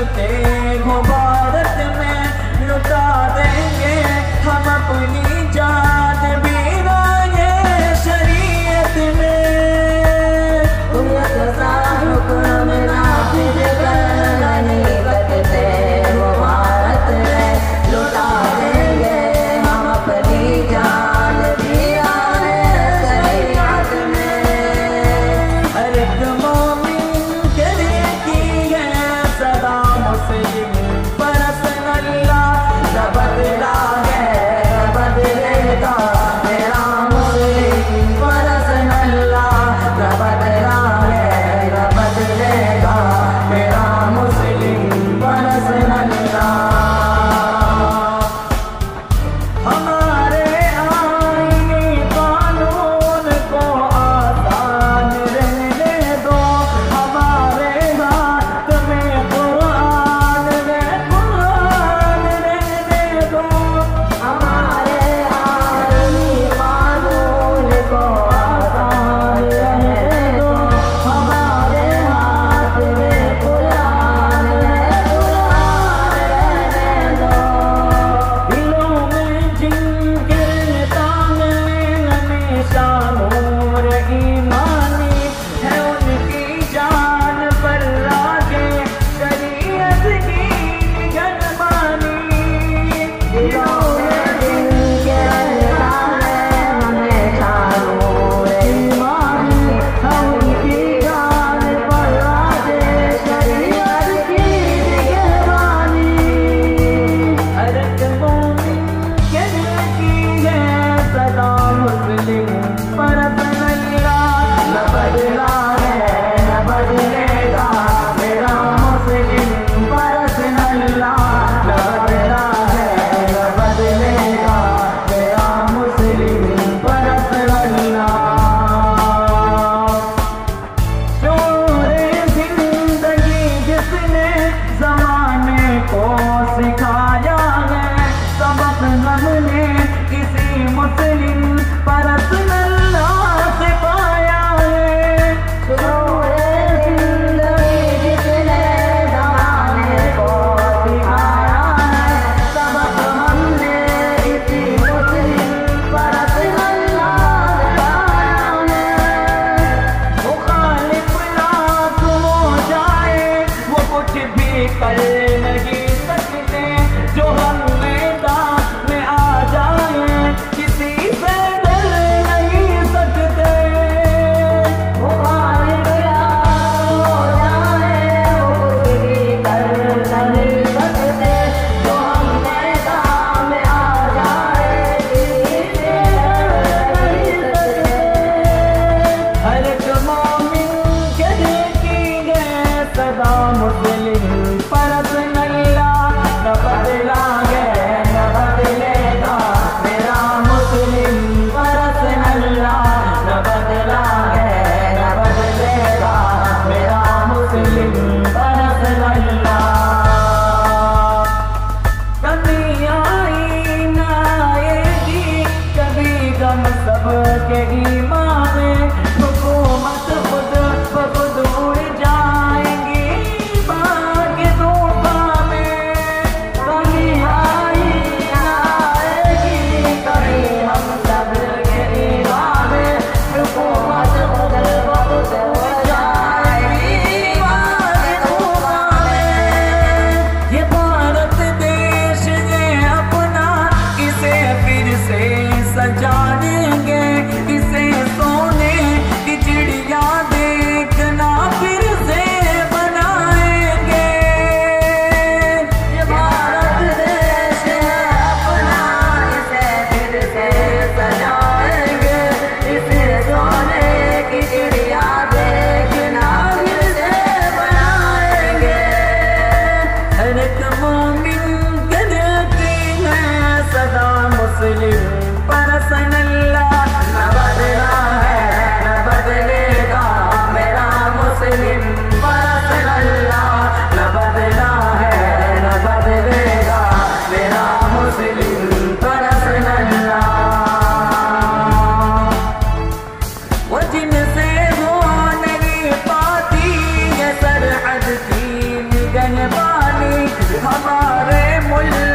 करते हो भारत में लुटा देंगे हम अपनी जान भी राये शरीयत में। हुक्म नाफिज कर गनीमत करते हो भारत में लुटा देंगे हम अपनी जान भी राये शरीयत में। हर एक मोमिन के लिए की है सदा मुस्लिम पर्सनल न बदला है न बदलेगा मेरा मुस्लिम पर्सनल न बदला है न बदलेगा मेरा मुस्लिम पर्सनल। हमारे आईनी कानून को आसान रहने दो, हमारे हाथ में कुरान रहने दो। हमारे आईनी कानून को आसान रहने दो, हमारे हाथ में कुरान रहने दो। दिलों में जिनके तांगे हमेशा नूर ईमानी है, उनकी जान पर राजे शरीयत की निगरानी। दिलों में जिनके तांगे हमेशा नूर ईमानी है, उनकी जान पर राजे शरीयत की निगरानी। हर एक मोमिन के दिल की है सदा मुस्लिम पर्सनल न बदला है न बदलेगा मेरा मुस्लिम पर्सनल न बदला है न बदलेगा मेरा मुस्लिम पर्सनल। शोरे जिंदगी जिसने जमाने को सिखाया है, सबक हमने किसी मुस्लिम पर्सनल से पाया है। शोरे जिंदगी जिसने जमाने को सिखाया है, सबक हमने किसी मुस्लिम पर्सनल से पाया है। मुखालिफ लाख हो जाए वो कुछ भी कर नहीं सकते, जो हम मैदान में आ जाए किसी से डर नहीं सकते। मुखालिफ लाख हो जाए वो कुछ भी कर नहीं सकते, जो हम मैदान में आ जाए किसी से डर नहीं सकते। हर एक मोमिन के दिल की है सदा मुस्लिम पर्सनल हमारे मुल्क